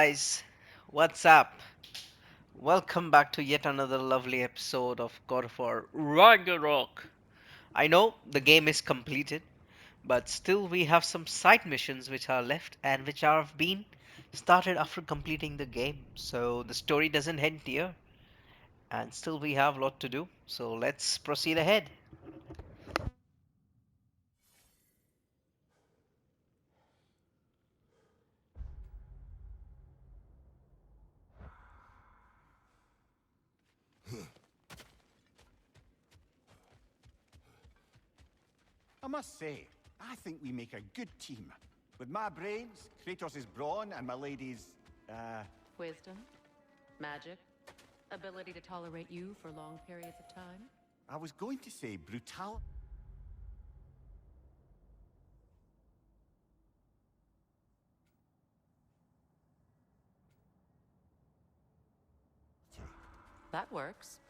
guys, what's up? Welcome back to yet another lovely episode of God of War Ragnarok. I know the game is completed, but still we have some side missions which are left and which have been started after completing the game. So the story doesn't end here, and still we have a lot to do. So let's proceed ahead. I must say, I think we make a good team. With my brains, Kratos' brawn, and my lady's, Wisdom, magic, ability to tolerate you for long periods of time. I was going to say brutality. That works.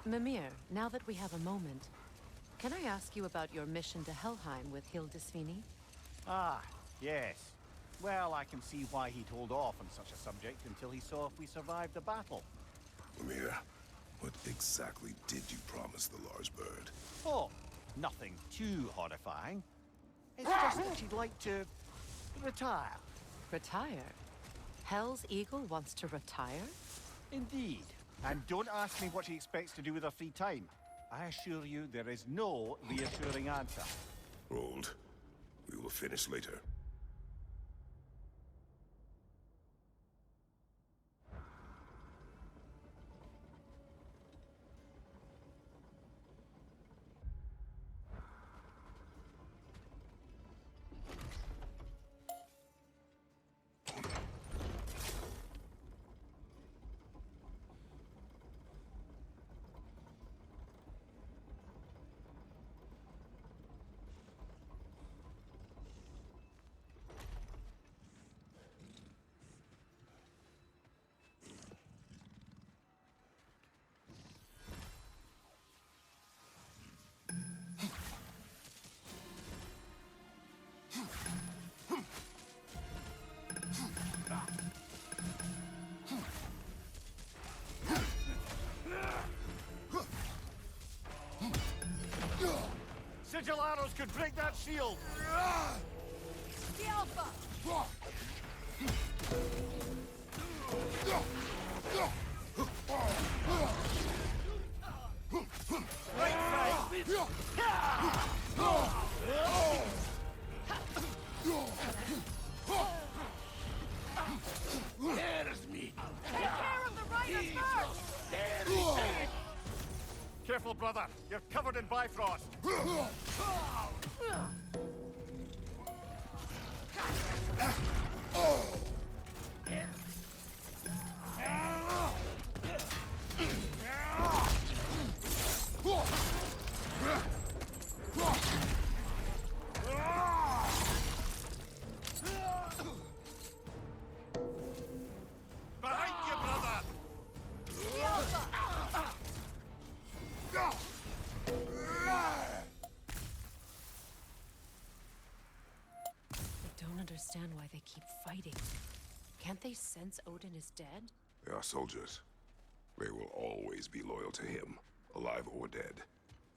Mimir, now that we have a moment, can I ask you about your mission to Helheim with Hildisvini? Ah, yes. Well, I can see why he'd hold off on such a subject until he saw if we survived the battle. Mimir, what exactly did you promise the large bird? Oh, nothing too horrifying. It's just that she'd like to retire. Retire? Hell's Eagle wants to retire? Indeed. And don't ask me what she expects to do with her free time. I assure you there is no reassuring answer. Hold. We will finish later. Sigil arrows could break that shield! The Alpha! Right side! There's me! Take care of the riders first! Careful, brother. You're covered in Bifrost. Behind you, brother! The Alpha! I don't understand why they keep fighting. Can't they sense Odin is dead? They are soldiers. They will always be loyal to him, alive or dead.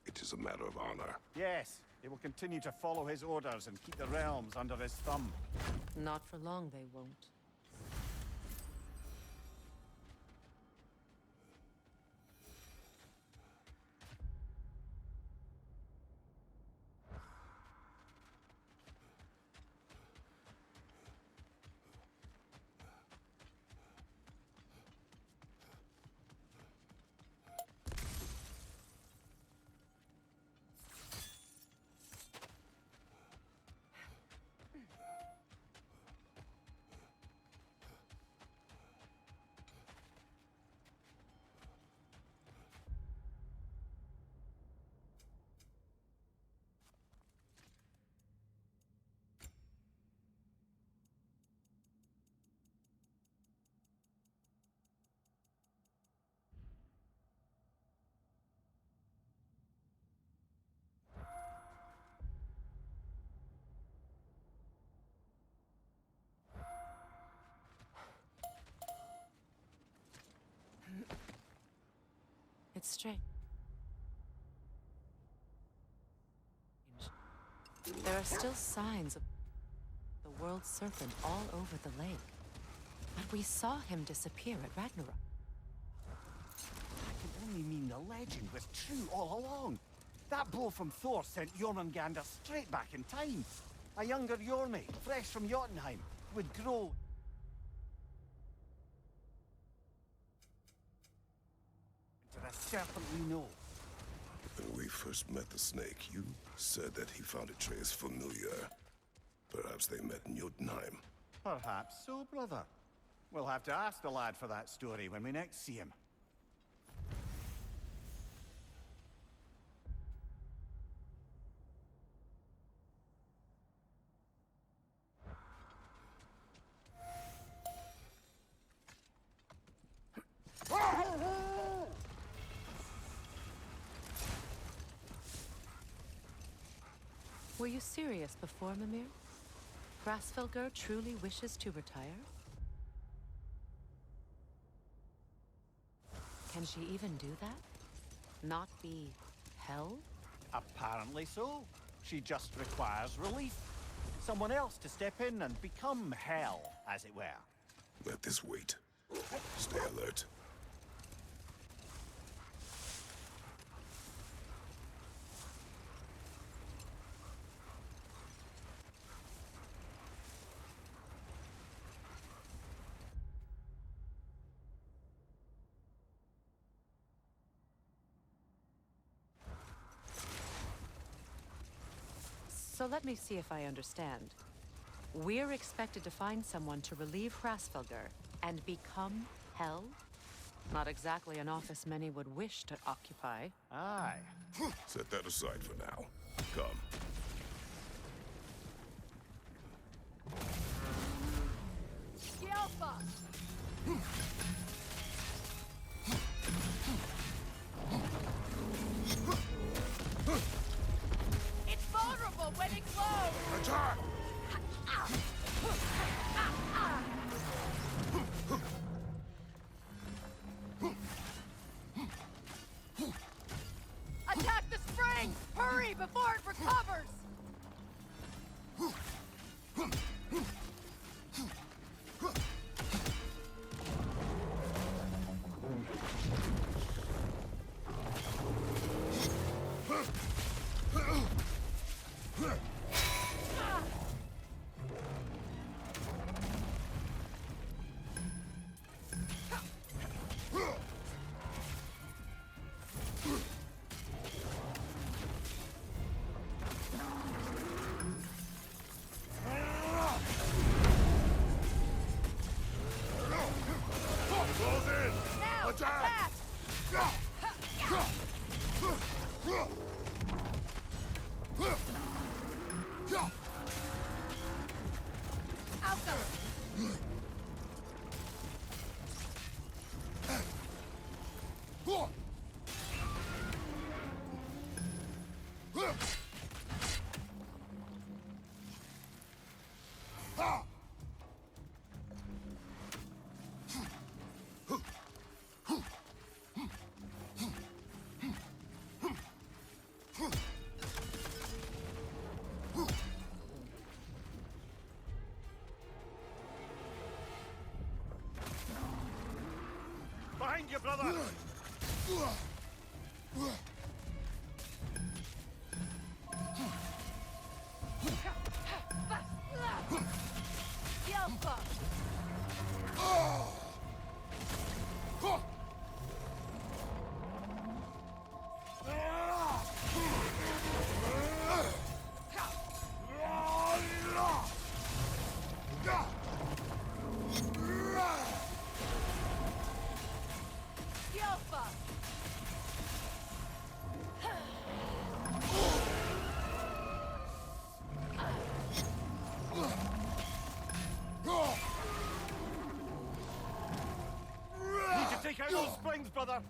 It is a matter of honor. Yes, they will continue to follow his orders and keep the realms under his thumb. Not for long, they won't. It's strange. There are still signs of the world serpent all over the lake. But we saw him disappear at Ragnarok. That can only mean the legend was true all along. That blow from Thor sent Jormungandr straight back in time. A younger Jormi, fresh from Jotunheim, would grow into the serpent we know. When we first met the snake, you said that he found Atreus familiar. Perhaps they met in Jotunheim. Perhaps so, brother. We'll have to ask the lad for that story when we next see him. Were you serious before, Mimir? Hrasfellgr truly wishes to retire? Can she even do that? Not be hell? Apparently so. She just requires relief. Someone else to step in and become hell, as it were. Let this wait. Stay alert. So let me see if I understand. We're expected to find someone to relieve Hrasfellgr and become hell? Not exactly an office many would wish to occupy. Aye. Set that aside for now. Come. Yelpa! It's vulnerable when it glows! Attack! Attack the spring! Hurry before it recovers! Now! Attack! Outgo! Behind you, brother! Yelpa! Yelpa! Need to take out those springs, brother!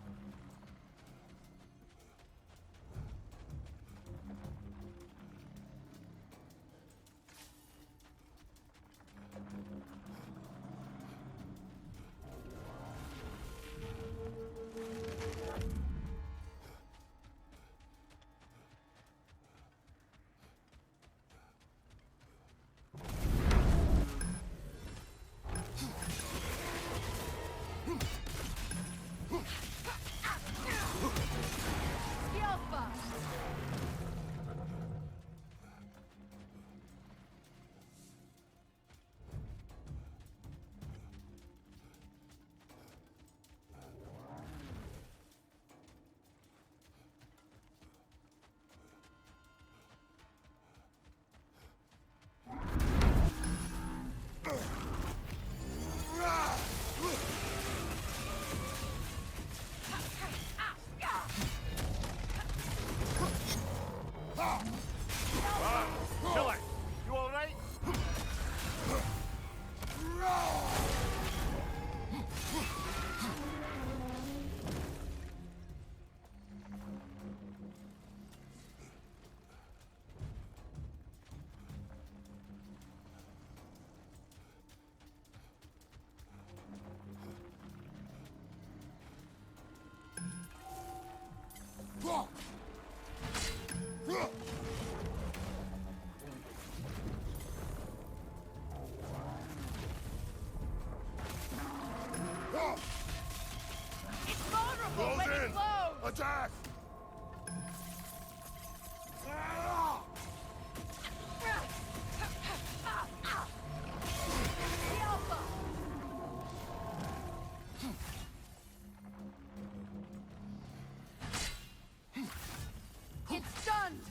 It's vulnerable Close when it in! blows! Attack! The Alpha! It's stunned!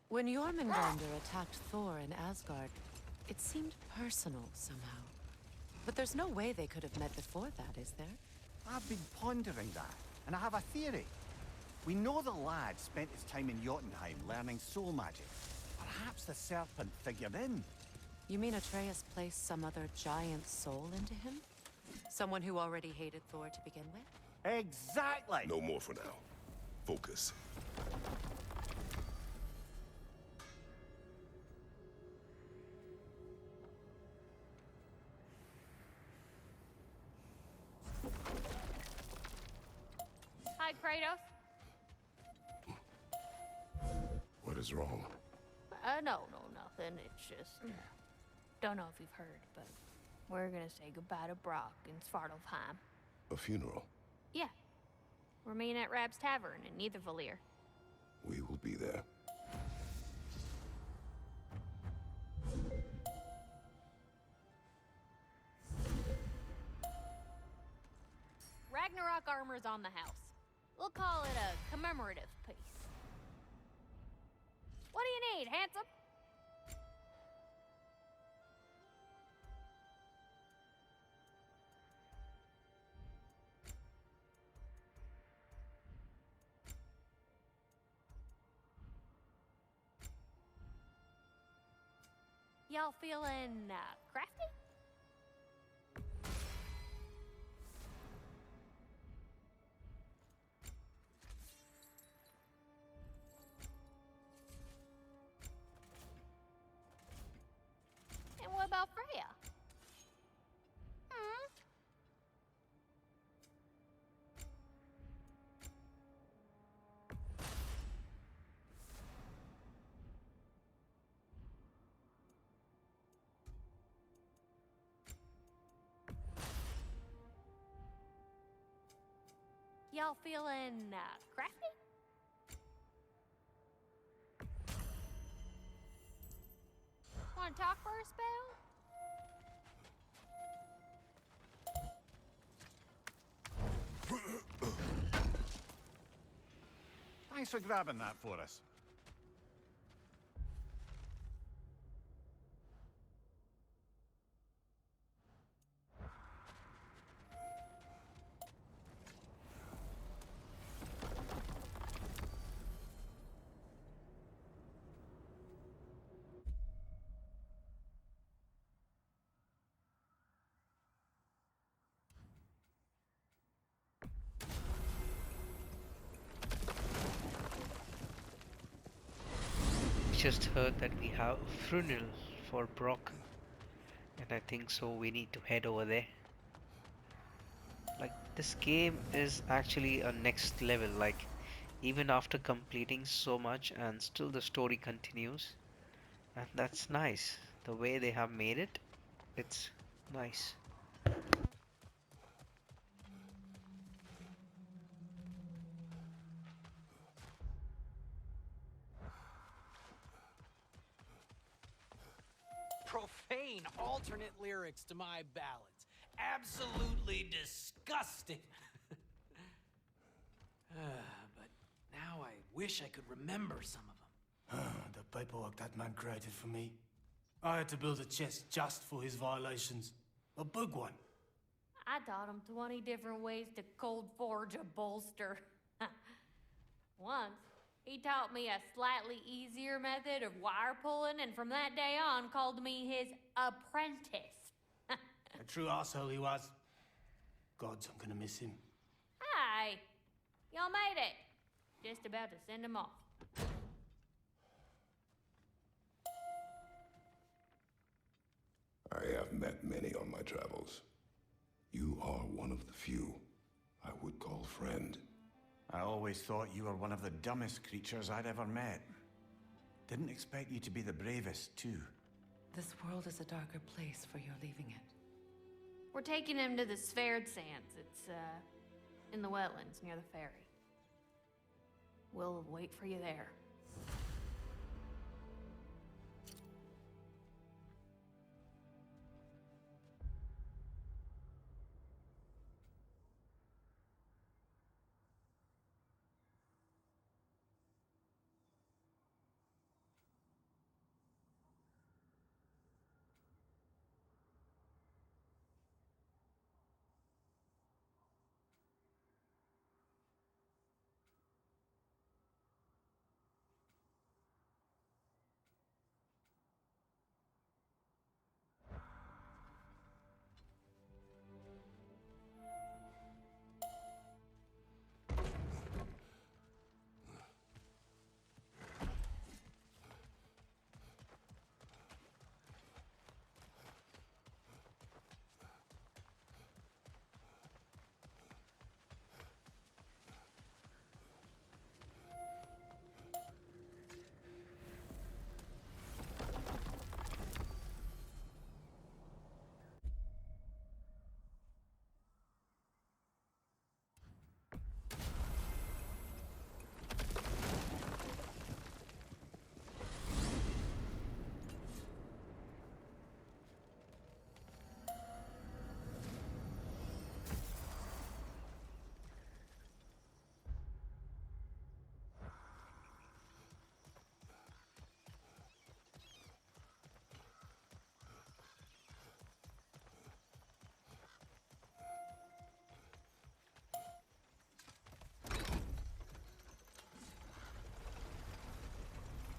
When Jormungandr attacked Thor in Asgard, it seemed personal somehow. But there's no way they could have met before that, is there? I've been pondering that, and I have a theory. We know the lad spent his time in Jotunheim learning soul magic. Perhaps the serpent figured in. You mean Atreus placed some other giant soul into him? Someone who already hated Thor to begin with? Exactly! No more for now. Focus. Hi, Kratos. What is wrong? No, nothing. It's just, don't know if you've heard, but we're gonna say goodbye to Brok in Svartalfheim. A funeral. Yeah. We're meeting at Rab's Tavern in Nethervalir. We will be there. Ragnarok armor's on the house. We'll call it a commemorative piece. What do you need, handsome? Y'all feeling, crafty? And what about Freya? Hmm? Y'all feeling, crafty? Wanna talk for a spell? Thanks for grabbing that for us. Just heard that we have a funeral for Brok, and I think so we need to head over there. Like, this game is actually a next level, like, even after completing so much and still the story continues, and that's nice. The way they have made it, it's Nice. Profane alternate lyrics to my ballads. Absolutely disgusting. But now I wish I could remember some of them. The paperwork that man created for me. I had to build a chest just for his violations. A big one. I taught him 20 different ways to cold forge a bolster. Once, he taught me a slightly easier method of wire pulling, and from that day on called me his apprentice. A true asshole he was. Gods, I'm gonna miss him. Hi! Y'all made it. Just about to send him off. I have met many on my travels. You are one of the few I would call friend. I always thought you were one of the dumbest creatures I'd ever met. Didn't expect you to be the bravest, too. This world is a darker place for your leaving it. We're taking him to the Sverd Sands. It's, in the wetlands near the ferry. We'll wait for you there.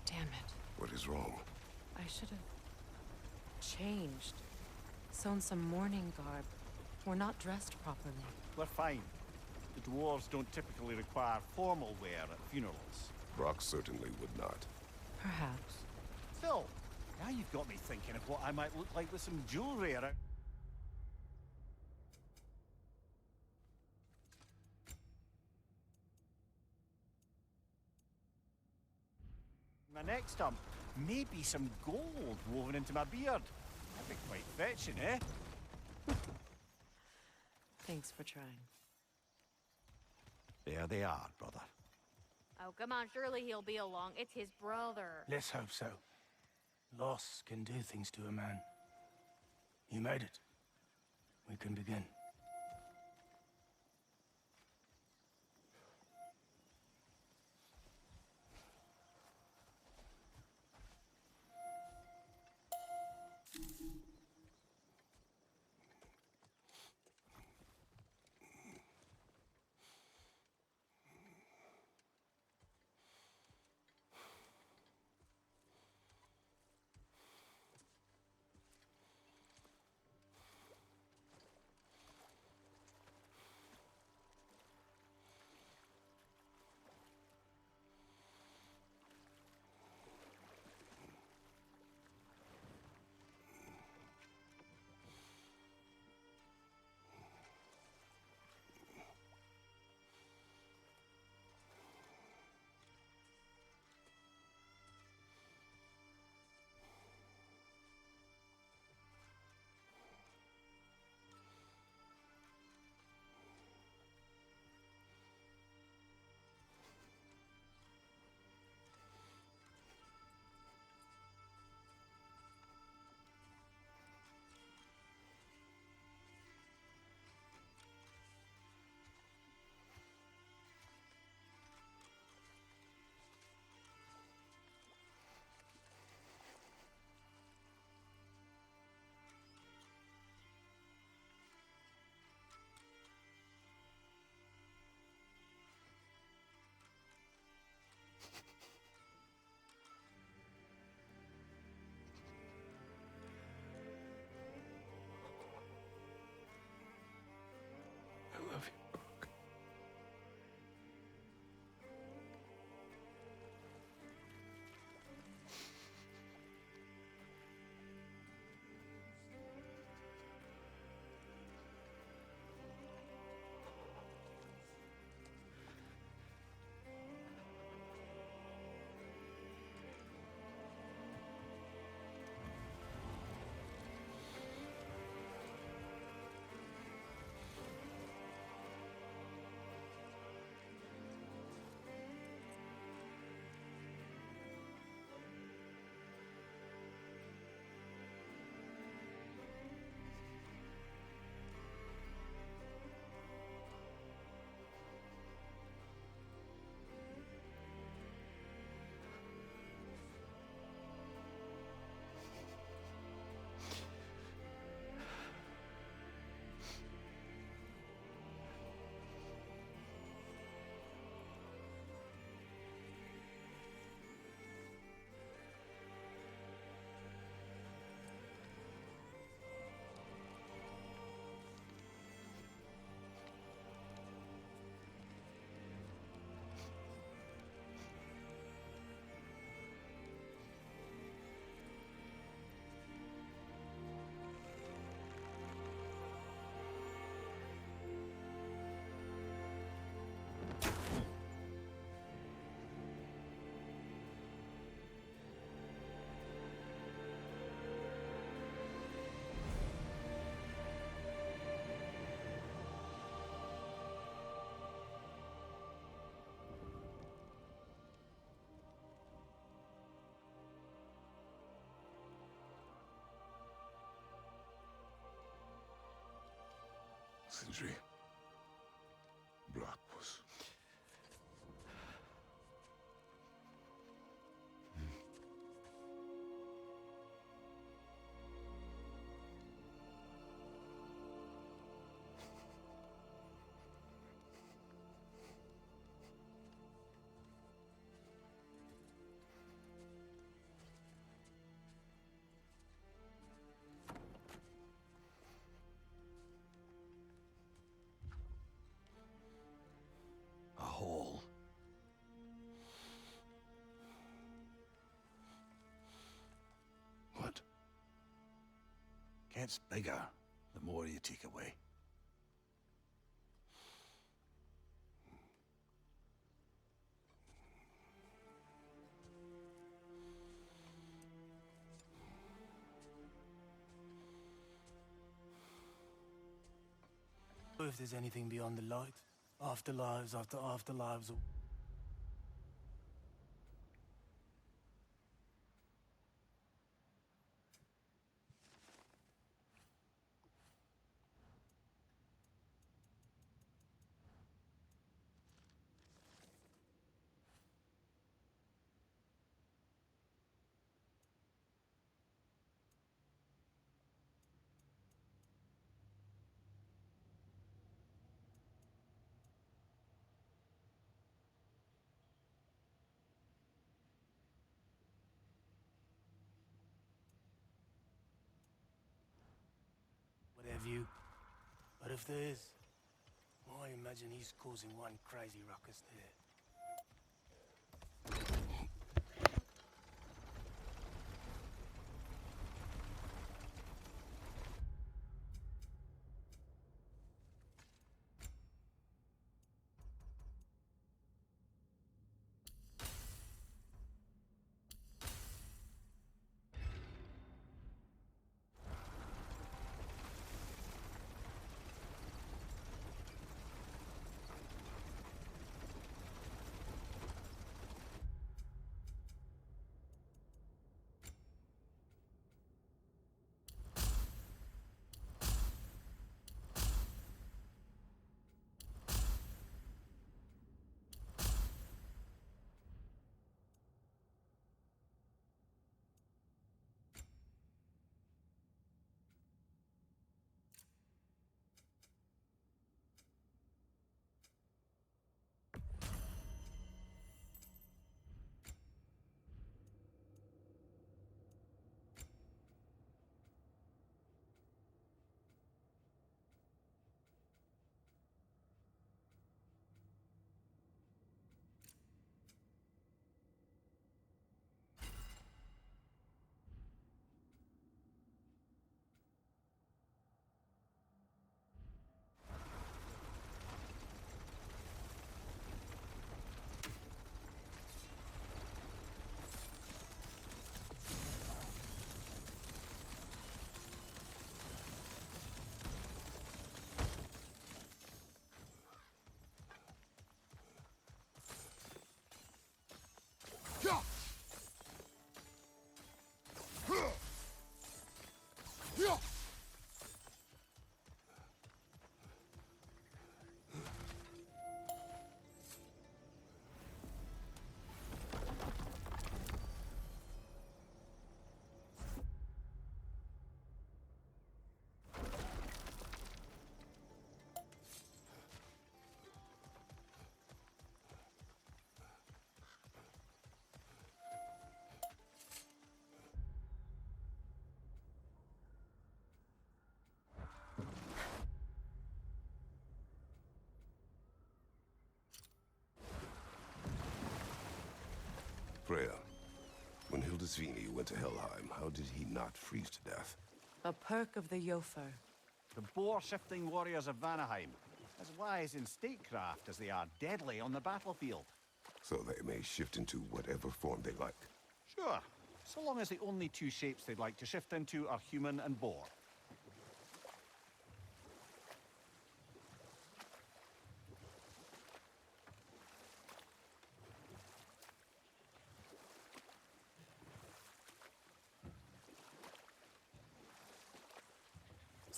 Damn it. What is wrong? I should have changed. Sewn some mourning garb. We're not dressed properly. We're fine. The dwarves don't typically require formal wear at funerals. Brok certainly would not. Perhaps. Phil, now you've got me thinking of what I might look like with some jewelry around. My next stump, maybe some gold woven into my beard. That'd be quite fetching, eh? Thanks for trying. There they are, brother. Oh, come on, surely he'll be along. It's his brother. Let's hope so. Loss can do things to a man. You made it. We can begin. Sindri. Brok was... A hole. What? Gets bigger the more you take away. If there's anything beyond the light, afterlives after afterlives. What have you? But if there is, well, I imagine he's causing one crazy ruckus there. Freya, when Hildisvini went to Helheim, how did he not freeze to death? A perk of the Jofer. The boar-shifting warriors of Vanaheim, as wise in statecraft as they are deadly on the battlefield. So they may shift into whatever form they like. Sure, so long as the only two shapes they'd like to shift into are human and boar.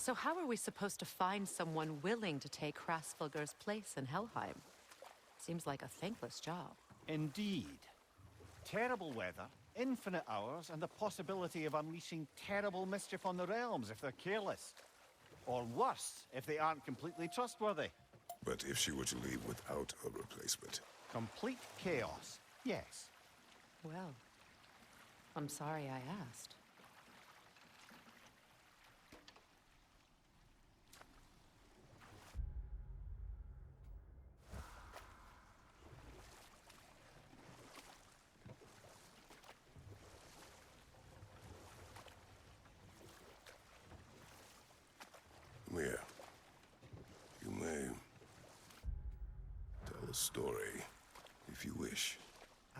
So how are we supposed to find someone willing to take Hrasfylgr's place in Helheim? Seems like a thankless job. Indeed. Terrible weather, infinite hours, and the possibility of unleashing terrible mischief on the realms if they're careless. Or worse, if they aren't completely trustworthy. But if she were to leave without a replacement, Complete chaos, yes. Well, I'm sorry I asked. Mia, you may tell a story, if you wish.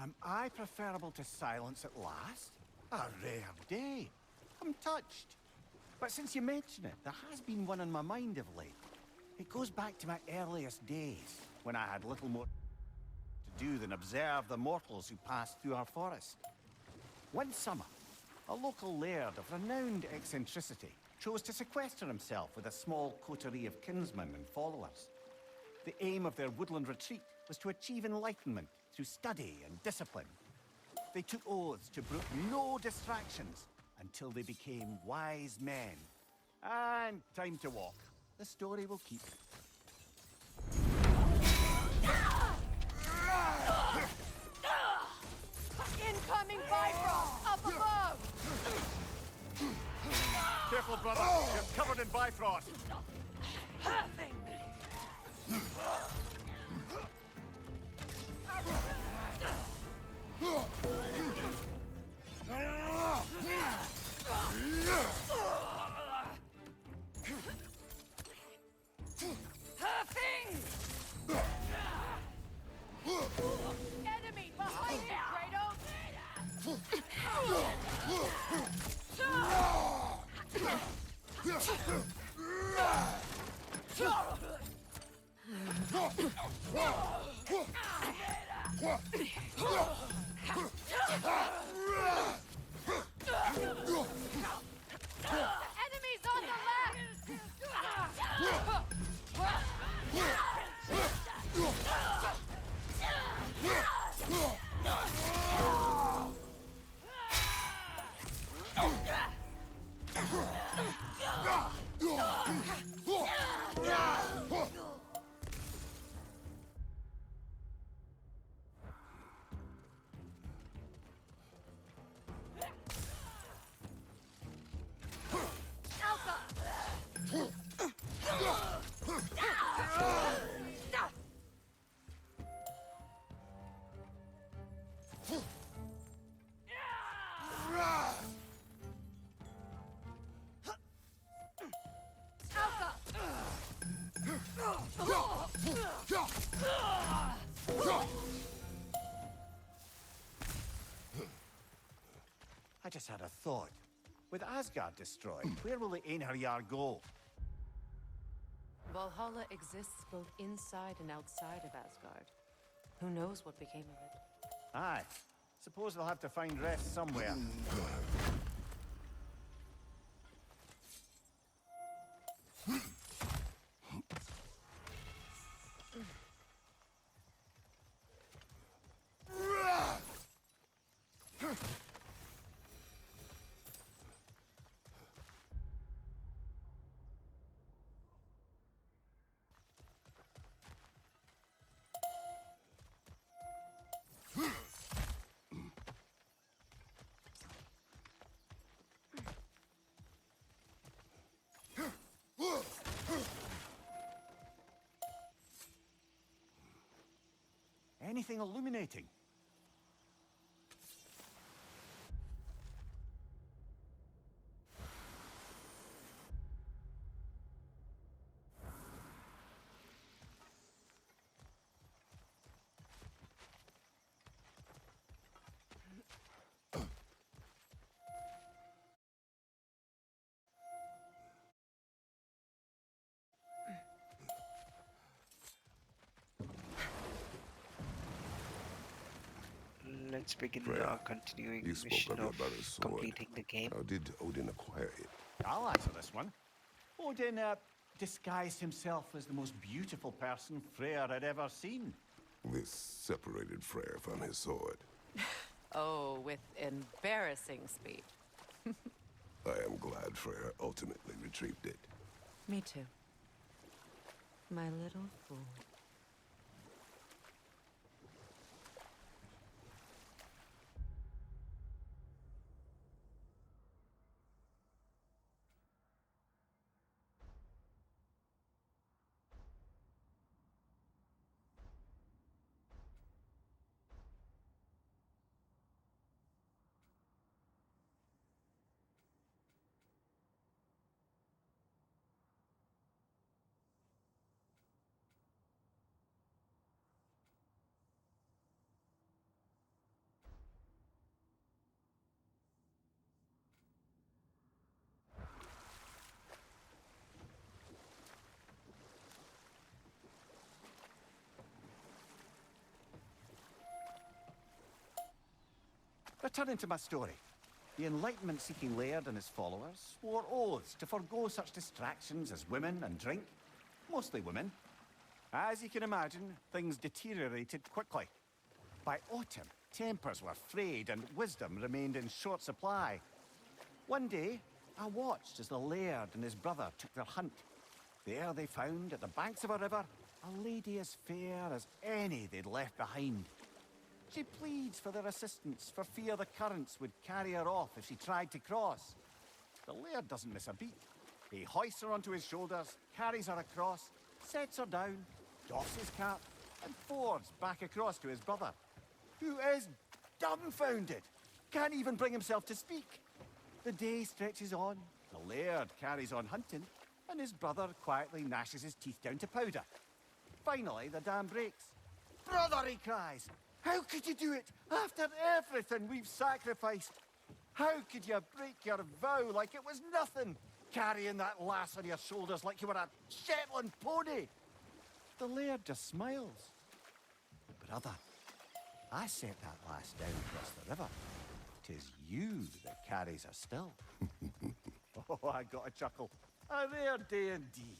Am I preferable to silence at last? A rare day. I'm touched. But since you mention it, there has been one on my mind of late. It goes back to my earliest days, when I had little more to do than observe the mortals who passed through our forest. One summer, a local laird of renowned eccentricity chose to sequester himself with a small coterie of kinsmen and followers. The aim of their woodland retreat was to achieve enlightenment through study and discipline. They took oaths to brook no distractions until they became wise men. And time to walk. The story will keep. Incoming Bifrost! Up above! Careful, brother. You're covered in Bifrost. Enemy behind you, Kratos! Enemies on the I just had a thought. With Asgard destroyed, where will the Einherjar go? Valhalla exists both inside and outside of Asgard. Who knows what became of it? Aye. Suppose they'll have to find rest somewhere. Anything illuminating? Let's begin Freya, continuing you mission spoke of your of brother's sword. completing the game. How did Odin acquire it? I'll answer this one. Odin disguised himself as the most beautiful person Freya had ever seen. This separated Freya from his sword. Oh, with embarrassing speed. I am glad Freya ultimately retrieved it. Me too. My little fool. Returning to my story. The Enlightenment-seeking laird and his followers swore oaths to forgo such distractions as women and drink. Mostly women. As you can imagine, things deteriorated quickly. By autumn, tempers were frayed and wisdom remained in short supply. One day, I watched as the laird and his brother took their hunt. There they found, at the banks of a river, a lady as fair as any they'd left behind. She pleads for their assistance for fear the currents would carry her off if she tried to cross. The laird doesn't miss a beat. He hoists her onto his shoulders, carries her across, sets her down, doffs his cap, and fords back across to his brother, who is dumbfounded, can't even bring himself to speak. The day stretches on, the laird carries on hunting, and his brother quietly gnashes his teeth down to powder. Finally, the dam breaks. "Brother," he cries, "how could you do it after everything we've sacrificed? How could you break your vow like it was nothing, carrying that lass on your shoulders like you were a Shetland pony?" The laird just smiles. "Brother, I sent that lass down across the river. 'Tis you that carries her still." Oh, I got a chuckle. A rare day indeed.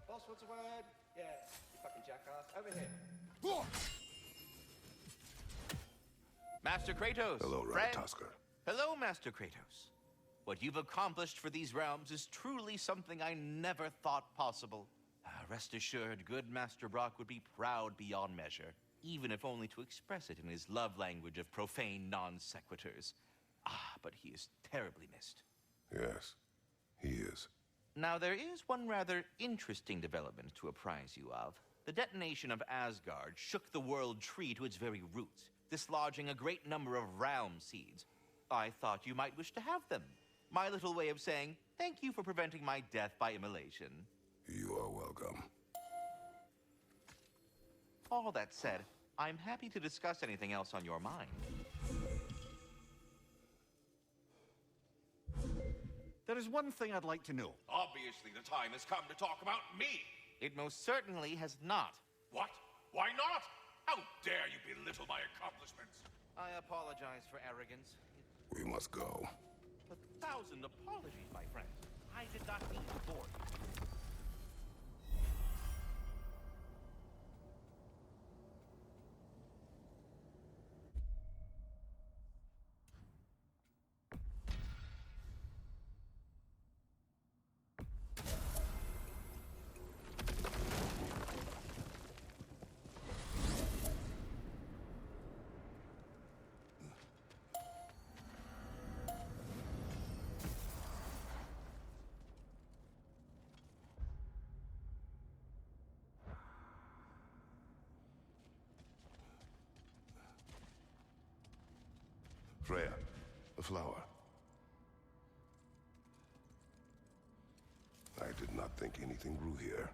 Boss wants a word? Yeah, you fucking jackass. Over here. Master Kratos. Hello, friend. Ratatoskr. Hello, Master Kratos. What you've accomplished for these realms is truly something I never thought possible. Rest assured, good Master Brok would be proud beyond measure, even if only to express it in his love language of profane non sequiturs. But he is terribly missed. Yes, he is. Now, there is one rather interesting development to apprise you of. The detonation of Asgard shook the world tree to its very roots, dislodging a great number of realm seeds. I thought you might wish to have them. My little way of saying, thank you for preventing my death by immolation. You are welcome. All that said, I'm happy to discuss anything else on your mind. There is one thing I'd like to know. Obviously, the time has come to talk about me. It most certainly has not. What? Why not? How dare you belittle my accomplishments? I apologize for arrogance. We must go. 1,000 apologies, my friend. I did not mean to bore you. Freya, a flower. I did not not think anything grew here.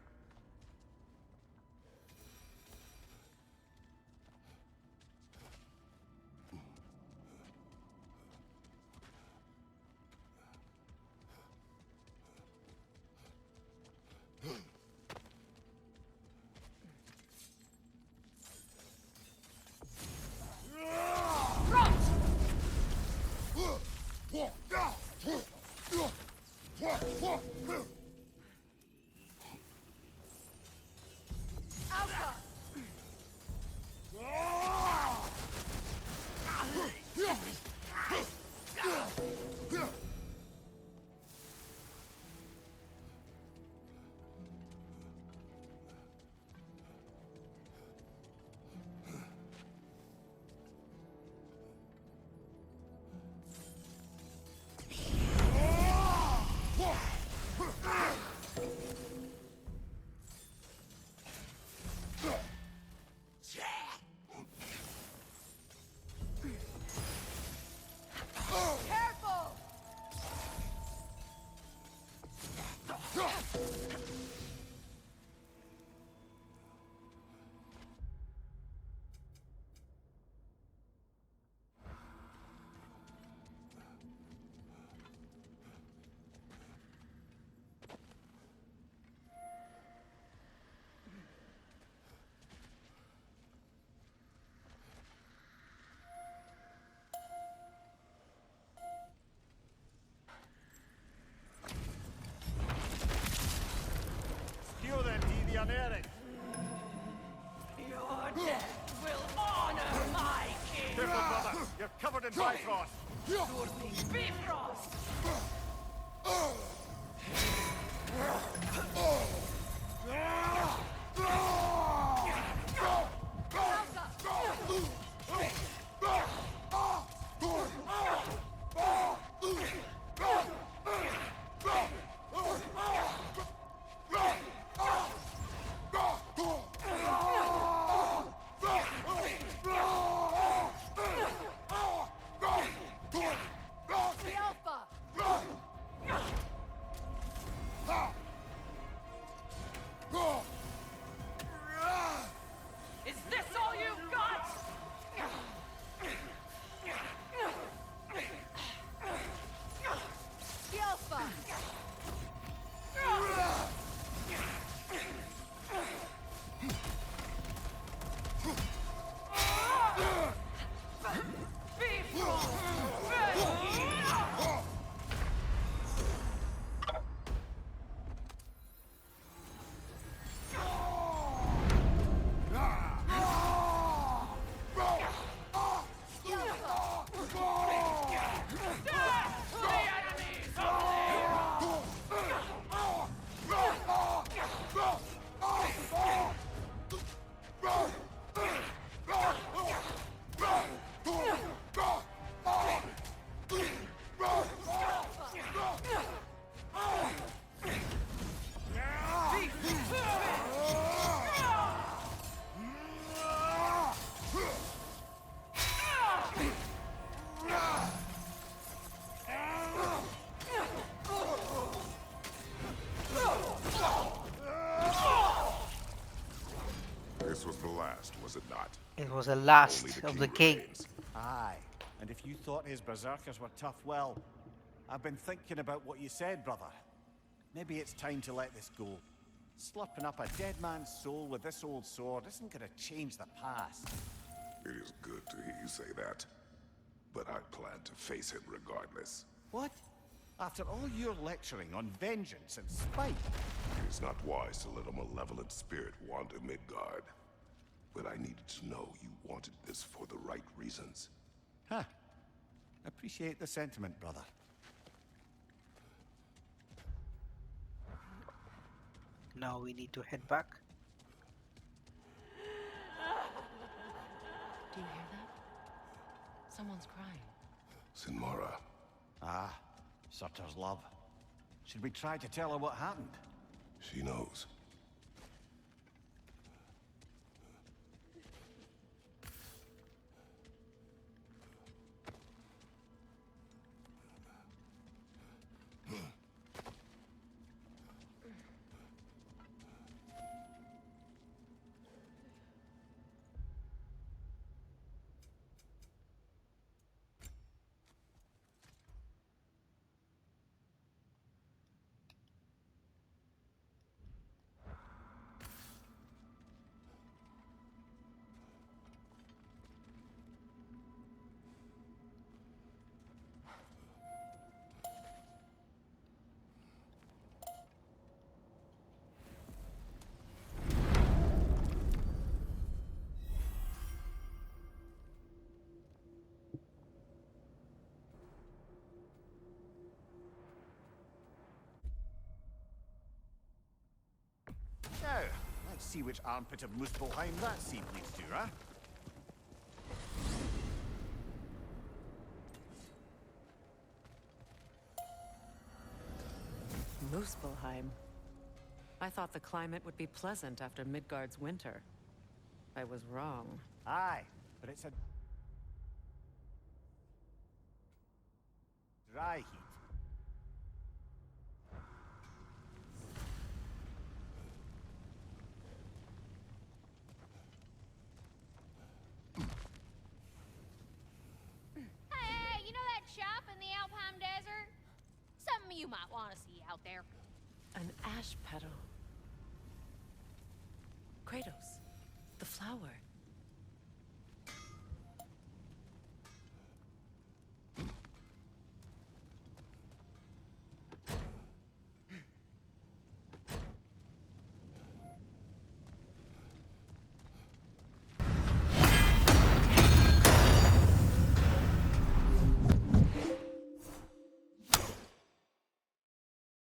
Your death will honor my king! Careful, brother! You're covered in Bifrost! Bifrost! Is this all you've got? Yelpa! This was the last, was it not? It was the last Only the of the king king. remains. Aye, and if you thought his berserkers were tough, well, I've been thinking about what you said, brother. Maybe it's time to let this go. Slurping up a dead man's soul with this old sword isn't gonna change the past. It is good to hear you say that. But I plan to face him regardless. What? After all your lecturing on vengeance and spite? It is not wise to let a malevolent spirit wander Midgard. But I needed to know you wanted this for the right reasons. Huh. Appreciate the sentiment, brother. Now we need to head back. Do you hear that? Someone's crying. Sinmara. Ah, Surtur's love. Should we try to tell her what happened? She knows. Let's see which armpit of Muspelheim that seed leads to, huh? Muspelheim. I thought the climate would be pleasant after Midgard's winter. I was wrong. Aye, but it's a dry heat. Hey, you know that shop in the Alpine Desert? Something you might want to see out there. An ash petal. Kratos, the flower.